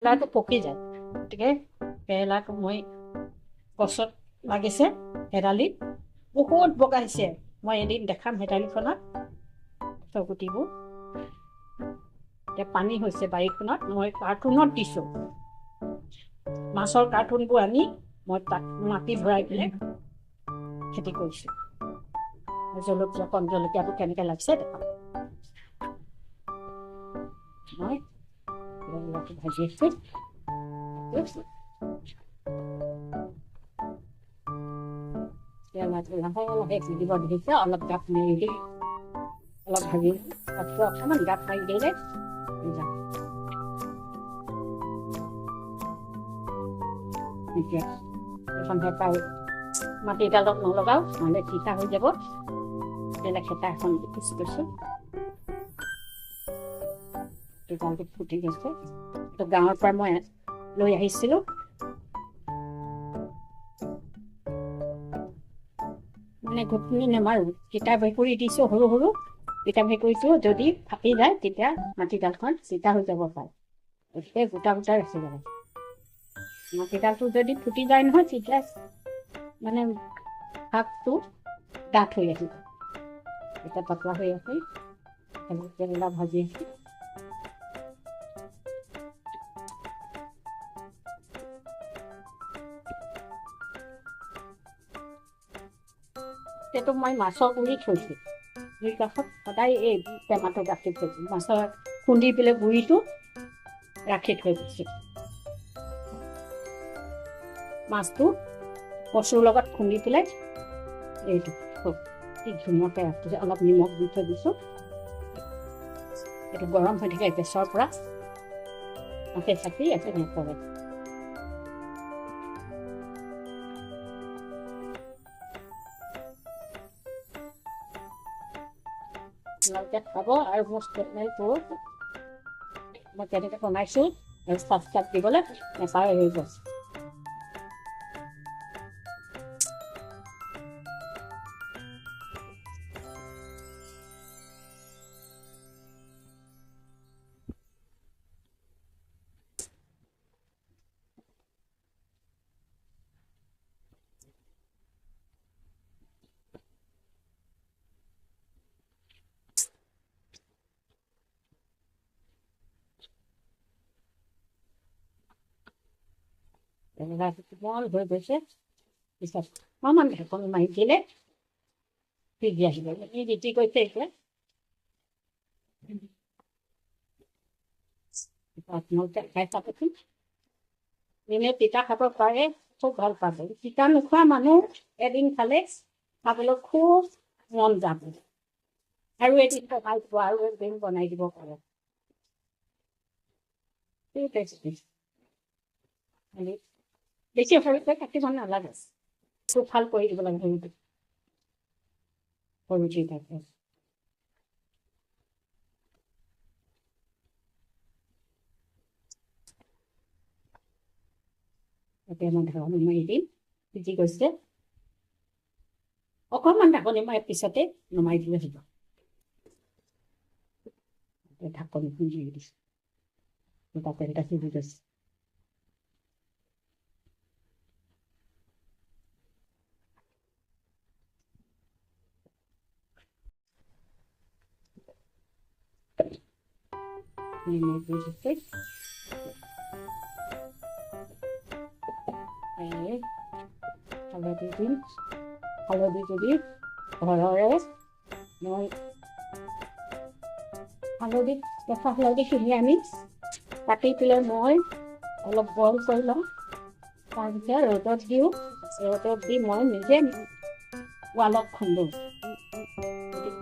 কেৰেলাটো পকি যায় গতিকে কেৰেলাটো মই গছত লাগিছে হেৰালিত বহুত বগাইছে মই এদিন দেখাম হেৰালিখনত গুটিবোৰ এতিয়া পানী হৈছে বাৰীখনত মই কাৰ্টুনত দিছোঁ মাছৰ কাৰ্টুনবোৰ আনি মই তাত মাটি ভৰাই পেলাই খেতি কৰিছোঁ জলকীয়া কণ জলকীয়াবোৰ কেনেকৈ লাগিছে দেখাম মই কেৰেলাটো ভাজি আছোঁ কেৰেলাটো লাহে লাহে সিজিব দিছে অলপ গাপ মাৰি দি অলপ ভাজি তাৰপিছত অকণমান গাপ মাৰি দিলে এতিয়া এখন হেতা মাটিডালত নলগাওঁ নহ'লে তিতা হৈ যাব বেলেগ হেতা এখন পিচি গৈছোঁ গাঁৱটো ফুটি গৈছে তো গাঁৱৰ পৰা মই লৈ আহিছিলোঁ মানে ঘুটনি নেমাৰোঁ তিতা ভেকুৰি দিছোঁ সৰু সৰু তিতা ভেকুৰিটো যদি ফাটি যায় তেতিয়া মাটিডালখন চিতা হৈ যাব পাৰে গতিকে গোটা গোটা ৰাখিব লাগে মাটিডালটো যদি ফুটি যায় নহয় তেতিয়া মানে শাকটো ডাঠ হৈ আহিব এতিয়া পাতলা হৈ আছে কেৰেলা ভাজি আছে সেইটো মই মাছৰ গুড়ি থৈছোঁ গুড়িৰ কাষত সদায় এই টেমাটো ৰাখি থৈছোঁ মাছৰ খুন্দি পেলাই গুড়িটো ৰাখি থৈ দিছোঁ মাছটো কচুৰ লগত খুন্দি পেলাই এইটো কি ধুনীয়াকৈ ৰাখিছোঁ অলপ নিমখ দি থৈ দিছোঁ এইটো গৰম হৈ থাকে গেছৰ পৰা মাছে চাকি আছে নপৰে আপোনালোকে খাব আৰু মোৰ ষ্টেটমেণ্টটো মই কেনেকৈ বনাইছোঁ আৰু চাবস্ক্ৰাইব দিবলৈ নেপাহৰি হৈ গ'ল কোমল হৈ গৈছে পিছত অকণমান ঢাকনি মাৰি দিলে সিজি আহিব ই ৰুটি কৰিছে এতিয়া আপোনালোকে খাই চাবচোন এনেই তিতা খাব পাৰে খুব ভাল পাব তিতা নোখোৱা মানুহ এদিন খালে খাবলৈ খুব মন যাব আৰু এদিন বনাই দিব আৰু এদিন বনাই দিব পাৰে বেছি সৰুকৈ কাটিব নালাগে খুব ভাল কৰি দিব লাগে সৰুটো সৰুটি থাকে এতিয়া মই ঢাকনি মাৰি দিম সিজি গৈছে অকণমান ঢাকনি মাৰি পিছতে নমাই দিলে হ'ব ঢাকনিখন দি দিছোঁ তাতে এটা সিজি গৈছে হালধি দিম হালধি যদি ঘৰৰে মই হালধি কেঁচা হালধি কিনি আনি কাটি পেলাই মই অলপ বইল কৰি লওঁ তাৰপিছত ৰ'দত দিওঁ ৰ'দত দি মই নিজে ৱালত খুন্দোঁ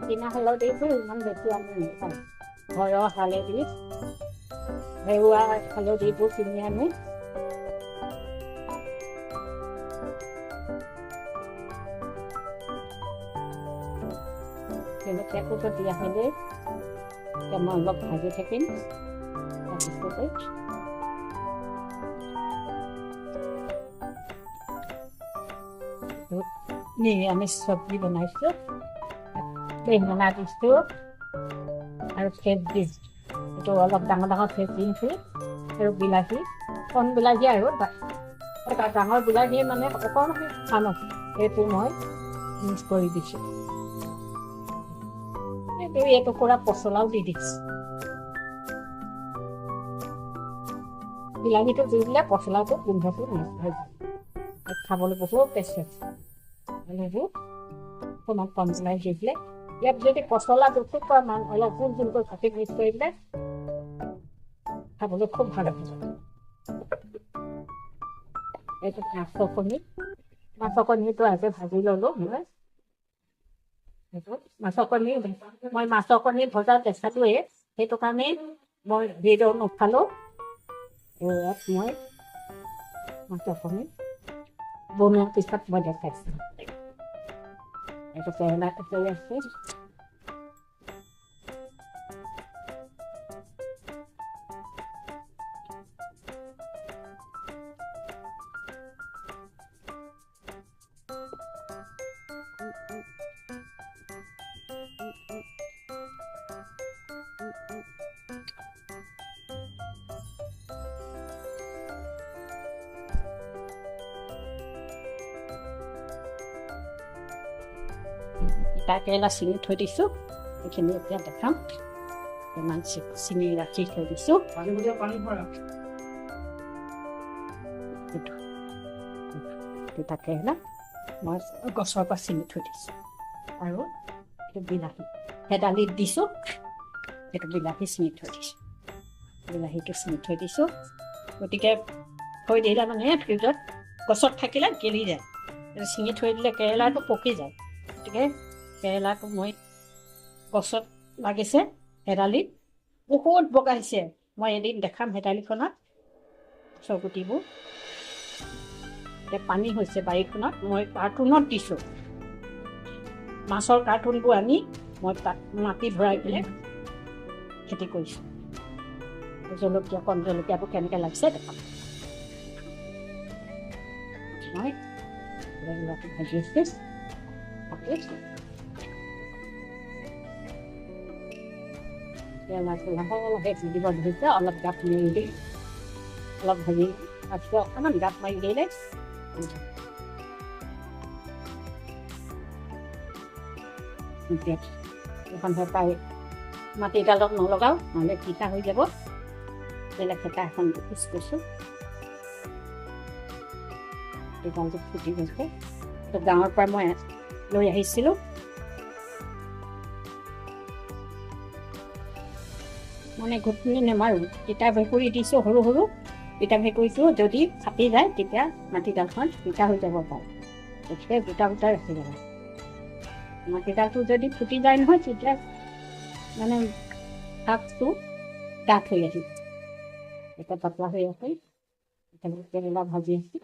কিনা হালধিবোৰ ইমান বেছি আমি নাখাওঁ ঘৰৰ হালধি ঘৰুৱা হালধিবোৰ কিনি আনো জলকীয়াটো দিয়া হ'লে এতিয়া মই অলপ ভাজি থাকিম তাৰপিছতে নিৰামিষ চব্জি বনাইছোঁ বেঙেনা দিছোঁ আৰু ফেট দিছোঁ এইটো অলপ ডাঙৰ ডাঙৰ ফেট দিছোঁ আৰু বিলাহী কণ বিলাহী আৰু ডাঙৰ বিলাহী মানে অকণমান চামুচ এইটো মই মিক্স কৰি দিছোঁ। এইটো পুৰা পচলাও দি দিছোঁ। বিলাহীটো দি দিলে পচলাটো গোন্ধটো মিক্স হৈ যায়, খাবলৈ বহুত টেষ্টি আছে। এইবোৰ অকণমান কম বিলাহী দি দিলে ইয়াত যদি পচলাটো খুব অলপ গোল গোলকৈ কাটি মিক্স কৰি দিলে খাবলৈ খুব ভাল হ'ব। এইটো মাছৰ কণীটো আজি ভাজি ল'লোঁ মই। মই মাছৰ কণী ভজা দেখালোৱেই, সেইটো কাৰণে মই ভিডিঅ' নুঠালোঁ। ইয়াত মই মাছৰ কণী বনোৱাৰ পিছত মই দেখাইছোঁ। এইটো কেৰেলা কৰি আছোঁ। তিতা কেৰেলা ছিঙি থৈ দিছোঁ, এইখিনি এতিয়া দেখাম। ইমান ছিঙি ৰাখি থৈ দিছোঁ। তিতা কেৰেলা মই গছৰ পৰা ছিঙি থৈ দিছোঁ। আৰু এইটো বিলাহী হেতালিত দিছোঁ, সেইটো বিলাহী ছিঙি থৈ দিছোঁ। বিলাহীটো ছিঙি থৈ দিছোঁ। গতিকে থৈ দিলে মানে ফ্ৰিজত গছত থাকিলে গেলি যায়, ছিঙি থৈ দিলে কেৰেলাটো পকি যায়। গতিকে কেৰেলাটো মই গছত লাগিছে হেতালিত, বহুত বগাইছে। মই এদিন দেখাম হেতালিখনত গছৰ গুটিবোৰ। এতিয়া পানী হৈছে বাৰীখনত, মই কাৰ্টুনত দিছোঁ। মাছৰ কাৰ্টুনবোৰ আনি মই তাত মাটি ভৰাই পেলাই খেতি কৰিছোঁ। জলকীয়া কণ জলকীয়াবোৰ কেনেকৈ লাগিছে দেখাম। মই ভাজি আছোঁ। লাহে লাহে দিব ধৰিছে, অলপ গাপ মাৰি দি অলপ ভাজি আছোঁ, অকণমান গাপ মাৰি দিলে এখন হেতাই মাটিডালত নলগাওঁ, নহ'লে তিতা হৈ যাব। বেলেগ হেতা এখন পিচ কৰিছোঁ। মাটিডালটো ফুটি গৈছে, গাঁৱৰ পৰা মই লৈ আহিছিলোঁ। মানে ঘুটনি নেমাৰোঁ, তিতা ভেকুৰি দিছোঁ সৰু সৰু। তিতা ভেকুৰিটো যদি ফাটি যায় তেতিয়া মাটিডালখন তিতা হৈ যাব পাৰে, গতিকে গোটা গোটা ৰাখিব লাগে। মাটিডালটো যদি ফুটি যায় নহয় তেতিয়া মানে শাকটো ডাঠ হৈ আহিব। এতিয়া পাতলা হৈ আছে। কেৰেলা ভাজি আছোঁ।